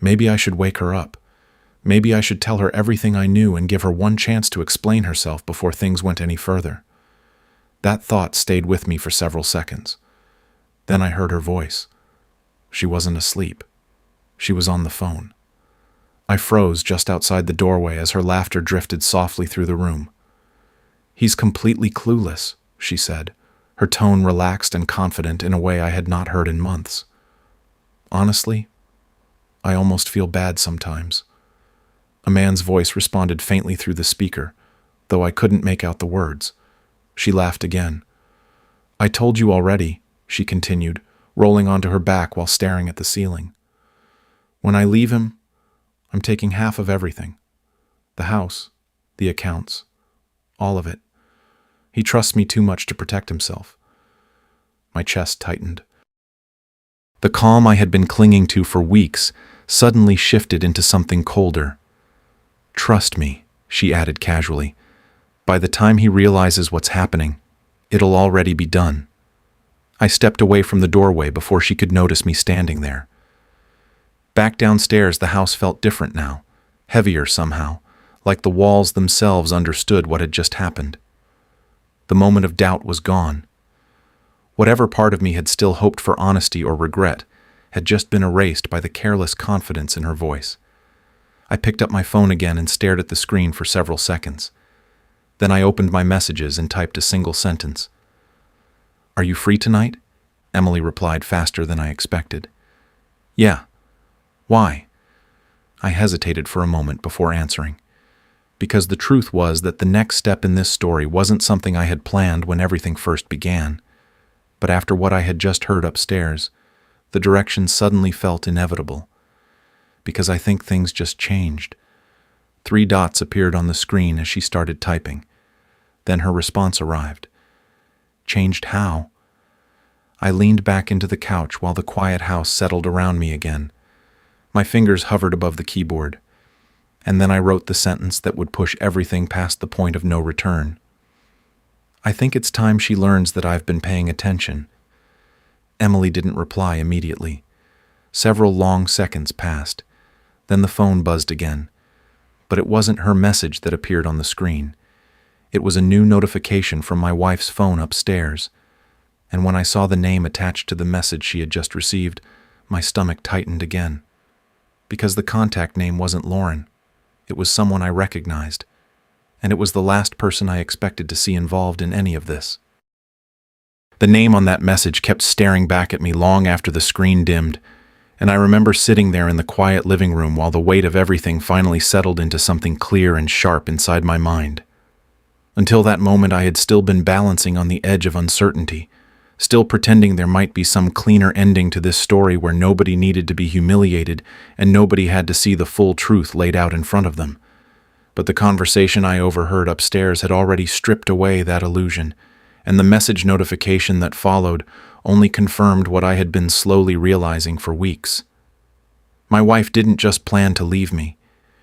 Maybe I should wake her up. Maybe I should tell her everything I knew and give her one chance to explain herself before things went any further. That thought stayed with me for several seconds. Then I heard her voice. She wasn't asleep. She was on the phone. I froze just outside the doorway as her laughter drifted softly through the room. "He's completely clueless," she said, her tone relaxed and confident in a way I had not heard in months. "Honestly, I almost feel bad sometimes." A man's voice responded faintly through the speaker, though I couldn't make out the words. She laughed again. "I told you already," she continued, rolling onto her back while staring at the ceiling. "When I leave him, I'm taking half of everything. The house, the accounts, all of it. He trusts me too much to protect himself." My chest tightened. The calm I had been clinging to for weeks suddenly shifted into something colder. "Trust me," she added casually. "By the time he realizes what's happening, it'll already be done." I stepped away from the doorway before she could notice me standing there. Back downstairs, the house felt different now, heavier somehow, like the walls themselves understood what had just happened. The moment of doubt was gone. Whatever part of me had still hoped for honesty or regret had just been erased by the careless confidence in her voice. I picked up my phone again and stared at the screen for several seconds. Then I opened my messages and typed a single sentence. "Are you free tonight?" Emily replied faster than I expected. "Yeah. Why?" I hesitated for a moment before answering, because the truth was that the next step in this story wasn't something I had planned when everything first began. But after what I had just heard upstairs, the direction suddenly felt inevitable. Because I think things just changed. 3 dots appeared on the screen as she started typing. Then her response arrived. Changed how? I leaned back into the couch while the quiet house settled around me again. My fingers hovered above the keyboard, and then I wrote the sentence that would push everything past the point of no return. I think it's time she learns that I've been paying attention." Emily didn't reply immediately. Several long seconds passed. Then the phone buzzed again. But it wasn't her message that appeared on the screen. It was a new notification from my wife's phone upstairs. And when I saw the name attached to the message she had just received, my stomach tightened again. Because the contact name wasn't Lauren. It was someone I recognized. And it was the last person I expected to see involved in any of this. The name on that message kept staring back at me long after the screen dimmed, and I remember sitting there in the quiet living room while the weight of everything finally settled into something clear and sharp inside my mind. Until that moment, I had still been balancing on the edge of uncertainty, still pretending there might be some cleaner ending to this story where nobody needed to be humiliated and nobody had to see the full truth laid out in front of them. But the conversation I overheard upstairs had already stripped away that illusion, and the message notification that followed only confirmed what I had been slowly realizing for weeks. My wife didn't just plan to leave me.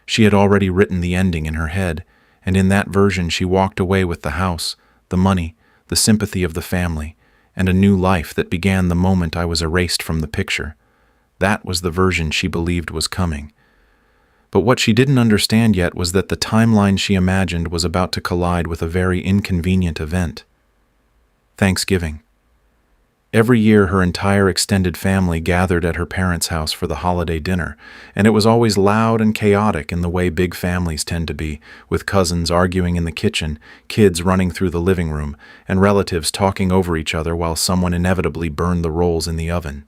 She had already written the ending in her head, and in that version she walked away with the house, the money, the sympathy of the family, and a new life that began the moment I was erased from the picture. That was the version she believed was coming. But what she didn't understand yet was that the timeline she imagined was about to collide with a very inconvenient event. Thanksgiving. Every year her entire extended family gathered at her parents' house for the holiday dinner, and it was always loud and chaotic in the way big families tend to be, with cousins arguing in the kitchen, kids running through the living room, and relatives talking over each other while someone inevitably burned the rolls in the oven.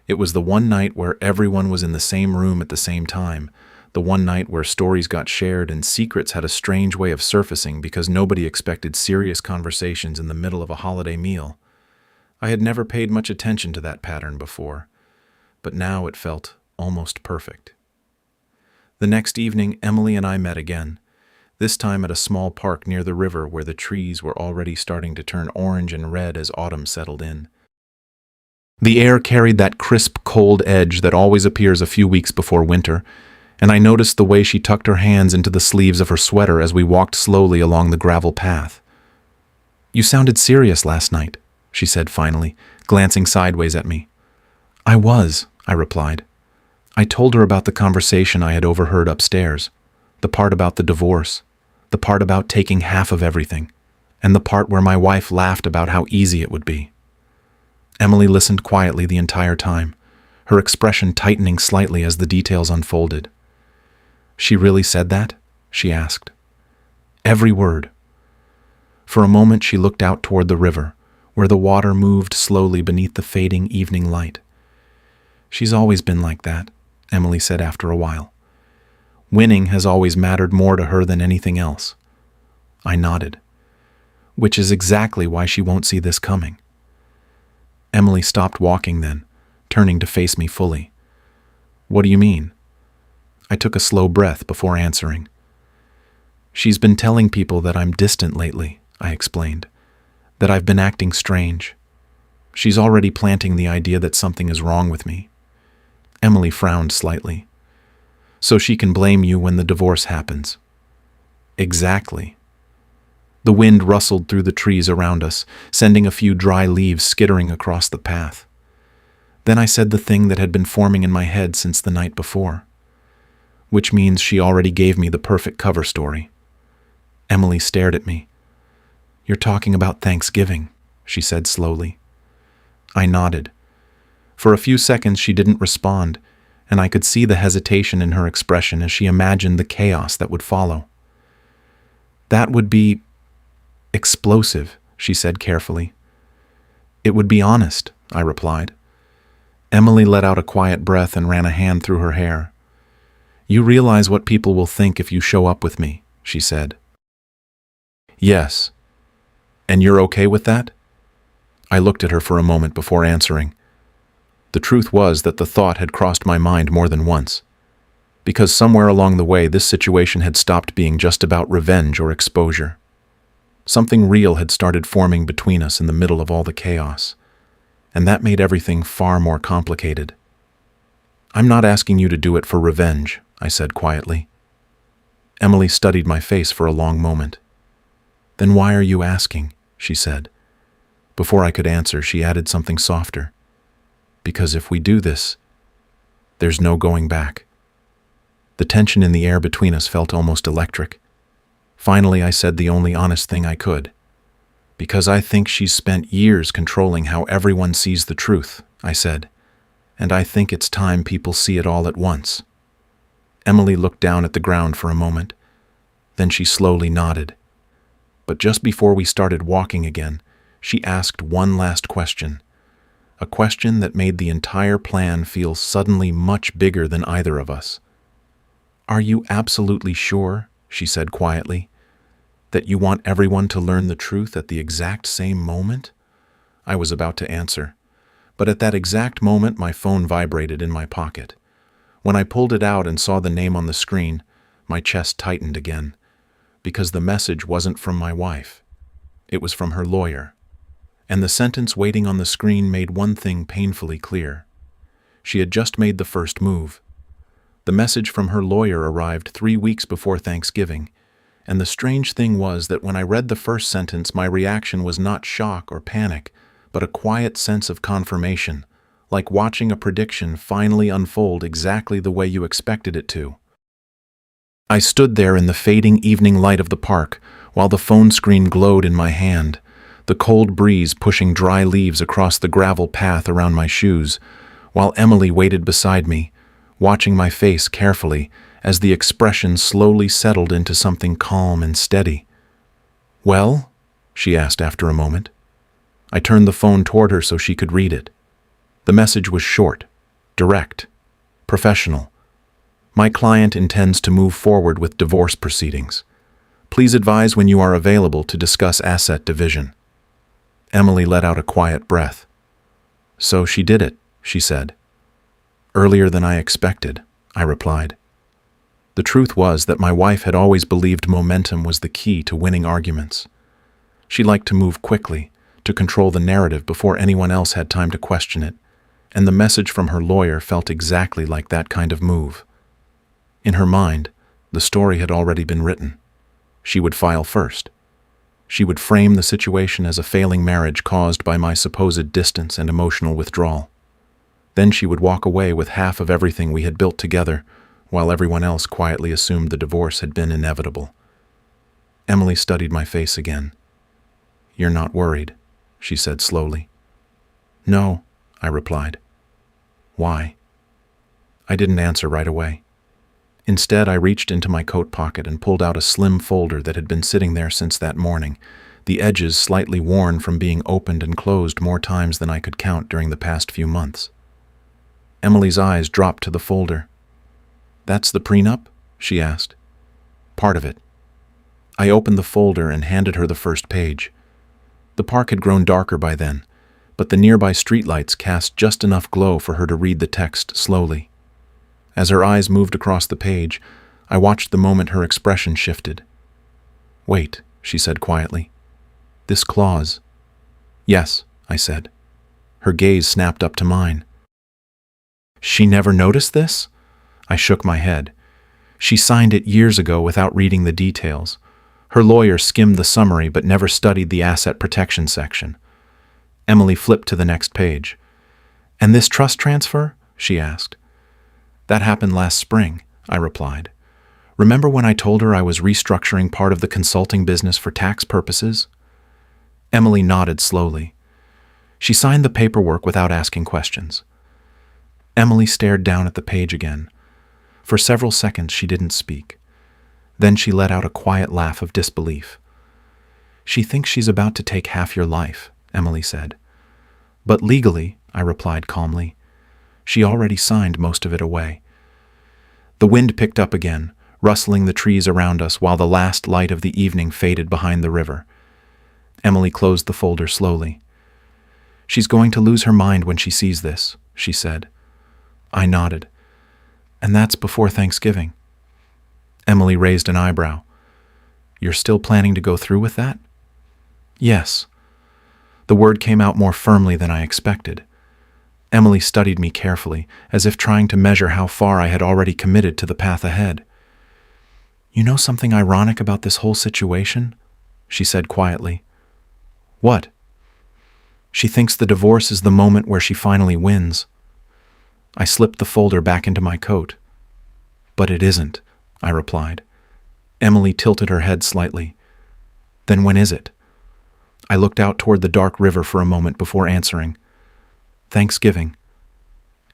It was the one night where everyone was in the same room at the same time, the one night where stories got shared and secrets had a strange way of surfacing because nobody expected serious conversations in the middle of a holiday meal. I had never paid much attention to that pattern before, but now it felt almost perfect. The next evening, Emily and I met again, this time at a small park near the river where the trees were already starting to turn orange and red as autumn settled in. The air carried that crisp, cold edge that always appears a few weeks before winter, and I noticed the way she tucked her hands into the sleeves of her sweater as we walked slowly along the gravel path. "You sounded serious last night," she said finally, glancing sideways at me. "I was," I replied. I told her about the conversation I had overheard upstairs, the part about the divorce, the part about taking half of everything, and the part where my wife laughed about how easy it would be. Emily listened quietly the entire time, her expression tightening slightly as the details unfolded. "She really said that?" she asked. "Every word." For a moment she looked out toward the river, where the water moved slowly beneath the fading evening light. "She's always been like that," Emily said after a while. "Winning has always mattered more to her than anything else." I nodded. "Which is exactly why she won't see this coming." Emily stopped walking then, turning to face me fully. "What do you mean?" I took a slow breath before answering. "She's been telling people that I'm distant lately," I explained, "that I've been acting strange. She's already planting the idea that something is wrong with me." Emily frowned slightly. "So she can blame you when the divorce happens." "Exactly." The wind rustled through the trees around us, sending a few dry leaves skittering across the path. Then I said the thing that had been forming in my head since the night before. "Which means she already gave me the perfect cover story." Emily stared at me. "You're talking about Thanksgiving," she said slowly. I nodded. For a few seconds she didn't respond, and I could see the hesitation in her expression as she imagined the chaos that would follow. "That would be explosive," she said carefully. "It would be honest," I replied. Emily let out a quiet breath and ran a hand through her hair. "You realize what people will think if you show up with me," she said. "Yes. And you're okay with that?" I looked at her for a moment before answering. The truth was that the thought had crossed my mind more than once, because somewhere along the way this situation had stopped being just about revenge or exposure. Something real had started forming between us in the middle of all the chaos, and that made everything far more complicated. "I'm not asking you to do it for revenge," I said quietly. Emily studied my face for a long moment. "Then why are you asking?" she said. Before I could answer, she added something softer. Because if we do this, there's no going back. The tension in the air between us felt almost electric. Finally, I said the only honest thing I could. Because I think she's spent years controlling how everyone sees the truth, I said. And I think it's time people see it all at once. Emily looked down at the ground for a moment. Then she slowly nodded. But just before we started walking again, she asked one last question. A question that made the entire plan feel suddenly much bigger than either of us. Are you absolutely sure, she said quietly, that you want everyone to learn the truth at the exact same moment? I was about to answer, but at that exact moment my phone vibrated in my pocket. When I pulled it out and saw the name on the screen, my chest tightened again, because the message wasn't from my wife. It was from her lawyer. And the sentence waiting on the screen made one thing painfully clear. She had just made the first move. The message from her lawyer arrived 3 weeks before Thanksgiving, and the strange thing was that when I read the first sentence, my reaction was not shock or panic, but a quiet sense of confirmation, like watching a prediction finally unfold exactly the way you expected it to. I stood there in the fading evening light of the park, while the phone screen glowed in my hand, the cold breeze pushing dry leaves across the gravel path around my shoes, while Emily waited beside me, watching my face carefully as the expression slowly settled into something calm and steady. "Well?" she asked after a moment. I turned the phone toward her so she could read it. The message was short, direct, professional. My client intends to move forward with divorce proceedings. Please advise when you are available to discuss asset division. Emily let out a quiet breath. So she did it, she said. Earlier than I expected, I replied. The truth was that my wife had always believed momentum was the key to winning arguments. She liked to move quickly, to control the narrative before anyone else had time to question it, and the message from her lawyer felt exactly like that kind of move. In her mind, the story had already been written. She would file first. She would frame the situation as a failing marriage caused by my supposed distance and emotional withdrawal. Then she would walk away with half of everything we had built together, while everyone else quietly assumed the divorce had been inevitable. Emily studied my face again. "You're not worried," she said slowly. "No," I replied. "Why?" I didn't answer right away. Instead, I reached into my coat pocket and pulled out a slim folder that had been sitting there since that morning, the edges slightly worn from being opened and closed more times than I could count during the past few months. Emily's eyes dropped to the folder. "That's the prenup?" she asked. "Part of it." I opened the folder and handed her the first page. The park had grown darker by then, but the nearby streetlights cast just enough glow for her to read the text slowly. As her eyes moved across the page, I watched the moment her expression shifted. "Wait," she said quietly. "This clause." "Yes," I said. Her gaze snapped up to mine. "She never noticed this?" I shook my head. She signed it years ago without reading the details. Her lawyer skimmed the summary but never studied the asset protection section. Emily flipped to the next page. "And this trust transfer?" she asked. "That happened last spring," I replied. "Remember when I told her I was restructuring part of the consulting business for tax purposes?" Emily nodded slowly. She signed the paperwork without asking questions. Emily stared down at the page again. For several seconds she didn't speak. Then she let out a quiet laugh of disbelief. "She thinks she's about to take half your life," Emily said. "But legally," I replied calmly, "she already signed most of it away." The wind picked up again, rustling the trees around us while the last light of the evening faded behind the river. Emily closed the folder slowly. "She's going to lose her mind when she sees this," she said. I nodded. "And that's before Thanksgiving." Emily raised an eyebrow. "You're still planning to go through with that?" "Yes." The word came out more firmly than I expected. Emily studied me carefully, as if trying to measure how far I had already committed to the path ahead. "You know something ironic about this whole situation?" she said quietly. What? She thinks the divorce is the moment where she finally wins. I slipped the folder back into my coat. But it isn't, I replied. Emily tilted her head slightly. Then when is it? I looked out toward the dark river for a moment before answering. Thanksgiving.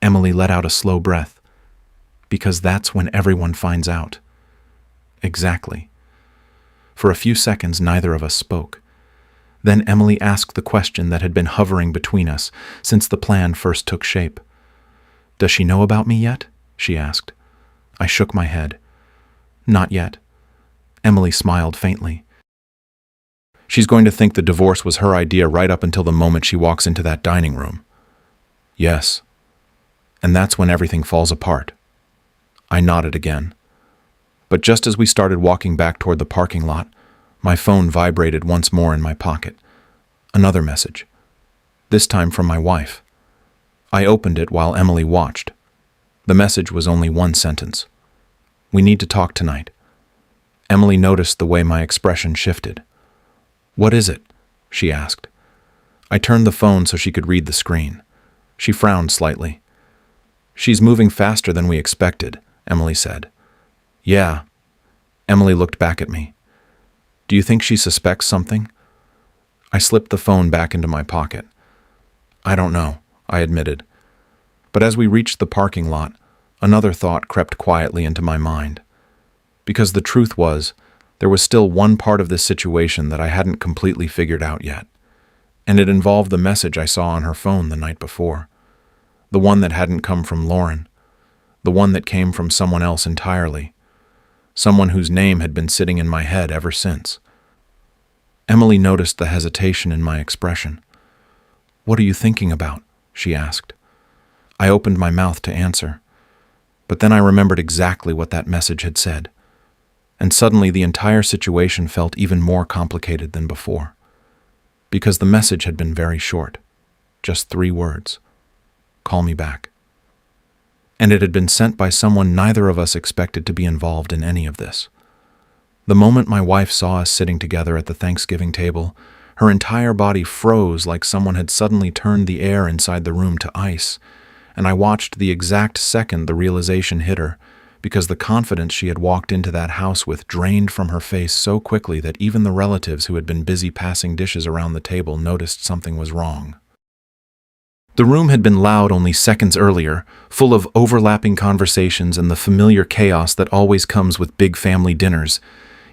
Emily let out a slow breath. Because that's when everyone finds out. Exactly. For a few seconds, neither of us spoke. Then Emily asked the question that had been hovering between us since the plan first took shape. Does she know about me yet? She asked. I shook my head. Not yet. Emily smiled faintly. She's going to think the divorce was her idea right up until the moment she walks into that dining room. Yes. And that's when everything falls apart. I nodded again. But just as we started walking back toward the parking lot, my phone vibrated once more in my pocket. Another message. This time from my wife. I opened it while Emily watched. The message was only one sentence. We need to talk tonight. Emily noticed the way my expression shifted. What is it? She asked. I turned the phone so she could read the screen. She frowned slightly. She's moving faster than we expected, Emily said. Yeah. Emily looked back at me. Do you think she suspects something? I slipped the phone back into my pocket. I don't know, I admitted. But as we reached the parking lot, another thought crept quietly into my mind. Because the truth was, there was still one part of this situation that I hadn't completely figured out yet. And it involved the message I saw on her phone the night before. The one that hadn't come from Lauren. The one that came from someone else entirely. Someone whose name had been sitting in my head ever since. Emily noticed the hesitation in my expression. What are you thinking about? She asked. I opened my mouth to answer. But then I remembered exactly what that message had said. And suddenly the entire situation felt even more complicated than before. Because the message had been very short. Just 3 words. Call me back. And it had been sent by someone neither of us expected to be involved in any of this. The moment my wife saw us sitting together at the Thanksgiving table, her entire body froze like someone had suddenly turned the air inside the room to ice, and I watched the exact second the realization hit her, because the confidence she had walked into that house with drained from her face so quickly that even the relatives who had been busy passing dishes around the table noticed something was wrong. The room had been loud only seconds earlier, full of overlapping conversations and the familiar chaos that always comes with big family dinners,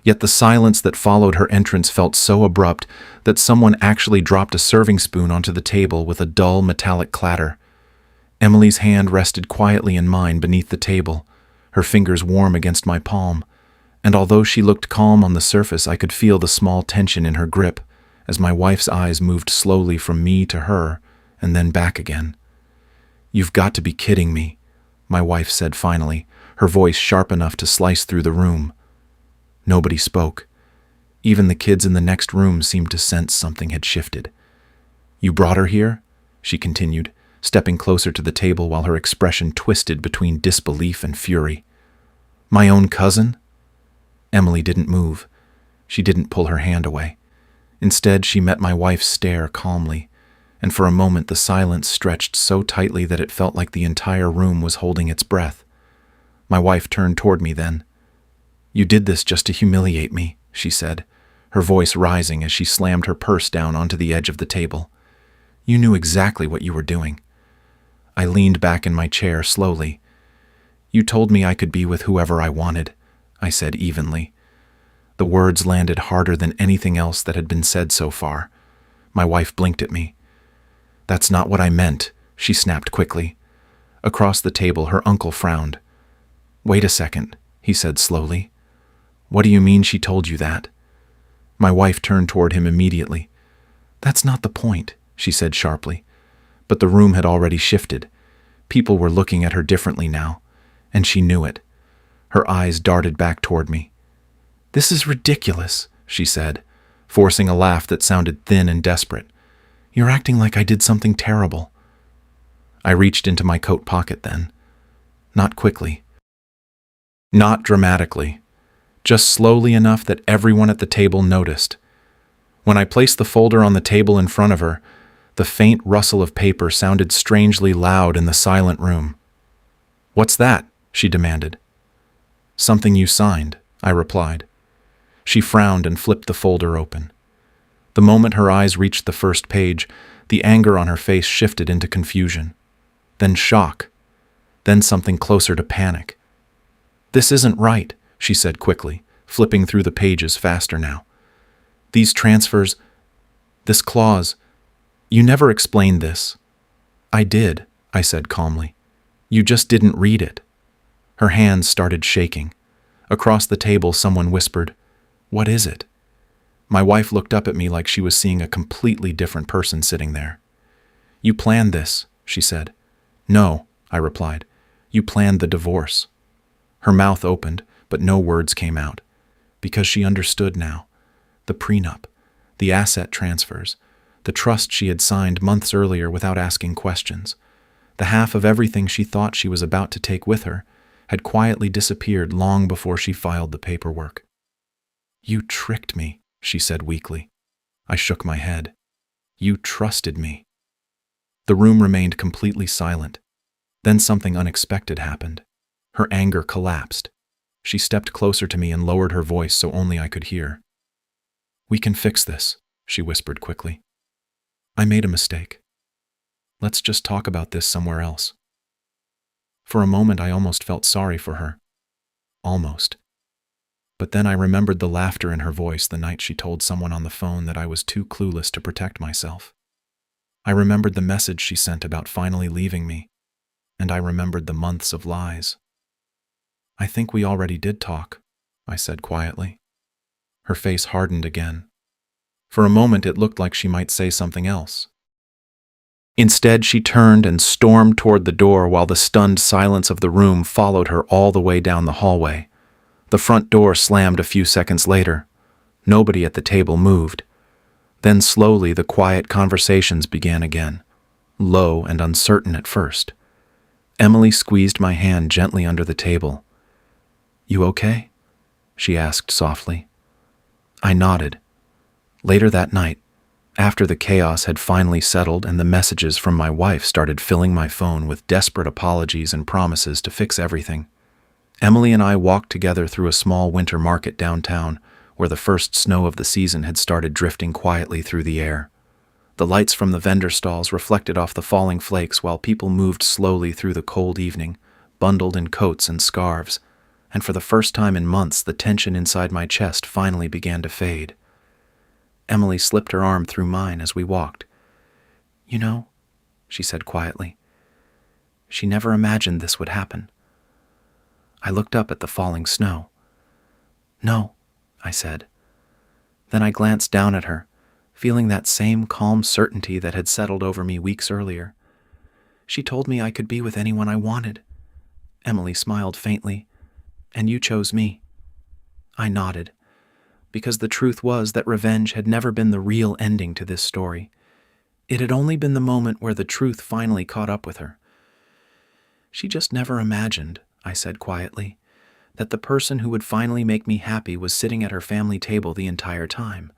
yet the silence that followed her entrance felt so abrupt that someone actually dropped a serving spoon onto the table with a dull metallic clatter. Emily's hand rested quietly in mine beneath the table, her fingers warm against my palm, and although she looked calm on the surface, I could feel the small tension in her grip as my wife's eyes moved slowly from me to her and then back again. You've got to be kidding me, my wife said finally, her voice sharp enough to slice through the room. Nobody spoke. Even the kids in the next room seemed to sense something had shifted. You brought her here? She continued, stepping closer to the table while her expression twisted between disbelief and fury. My own cousin? Emily didn't move. She didn't pull her hand away. Instead, she met my wife's stare calmly, and for a moment the silence stretched so tightly that it felt like the entire room was holding its breath. My wife turned toward me then. You did this just to humiliate me, she said, her voice rising as she slammed her purse down onto the edge of the table. You knew exactly what you were doing. I leaned back in my chair slowly. You told me I could be with whoever I wanted, I said evenly. The words landed harder than anything else that had been said so far. My wife blinked at me. That's not what I meant, she snapped quickly. Across the table, her uncle frowned. Wait a second, he said slowly. What do you mean she told you that? My wife turned toward him immediately. That's not the point, she said sharply. But the room had already shifted. People were looking at her differently now, and she knew it. Her eyes darted back toward me. This is ridiculous, she said, forcing a laugh that sounded thin and desperate. You're acting like I did something terrible. I reached into my coat pocket then. Not quickly. Not dramatically. Just slowly enough that everyone at the table noticed. When I placed the folder on the table in front of her, the faint rustle of paper sounded strangely loud in the silent room. "What's that?" she demanded. "Something you signed," I replied. She frowned and flipped the folder open. The moment her eyes reached the first page, the anger on her face shifted into confusion, then shock, then something closer to panic. "This isn't right," she said quickly, flipping through the pages faster now. "These transfers, this clause, you never explained this." "I did," I said calmly. "You just didn't read it." Her hands started shaking. Across the table, someone whispered, "What is it?" My wife looked up at me like she was seeing a completely different person sitting there. "You planned this," she said. "No," I replied. "You planned the divorce." Her mouth opened, but no words came out. Because she understood now. The prenup, the asset transfers, the trust she had signed months earlier without asking questions. The half of everything she thought she was about to take with her had quietly disappeared long before she filed the paperwork. "You tricked me," she said weakly. I shook my head. "You trusted me." The room remained completely silent. Then something unexpected happened. Her anger collapsed. She stepped closer to me and lowered her voice so only I could hear. "We can fix this," she whispered quickly. "I made a mistake. Let's just talk about this somewhere else." For a moment I almost felt sorry for her. Almost. But then I remembered the laughter in her voice the night she told someone on the phone that I was too clueless to protect myself. I remembered the message she sent about finally leaving me, and I remembered the months of lies. "I think we already did talk," I said quietly. Her face hardened again. For a moment it looked like she might say something else. Instead, she turned and stormed toward the door while the stunned silence of the room followed her all the way down the hallway. The front door slammed a few seconds later. Nobody at the table moved. Then slowly the quiet conversations began again, low and uncertain at first. Emily squeezed my hand gently under the table. "You okay?" she asked softly. I nodded. Later that night, after the chaos had finally settled and the messages from my wife started filling my phone with desperate apologies and promises to fix everything, Emily and I walked together through a small winter market downtown where the first snow of the season had started drifting quietly through the air. The lights from the vendor stalls reflected off the falling flakes while people moved slowly through the cold evening, bundled in coats and scarves, and for the first time in months the tension inside my chest finally began to fade. Emily slipped her arm through mine as we walked. "You know," she said quietly, "she never imagined this would happen." I looked up at the falling snow. "No," I said. Then I glanced down at her, feeling that same calm certainty that had settled over me weeks earlier. "She told me I could be with anyone I wanted." Emily smiled faintly. "And you chose me." I nodded, because the truth was that revenge had never been the real ending to this story. It had only been the moment where the truth finally caught up with her. "She just never imagined," I said quietly, "that the person who would finally make me happy was sitting at her family table the entire time."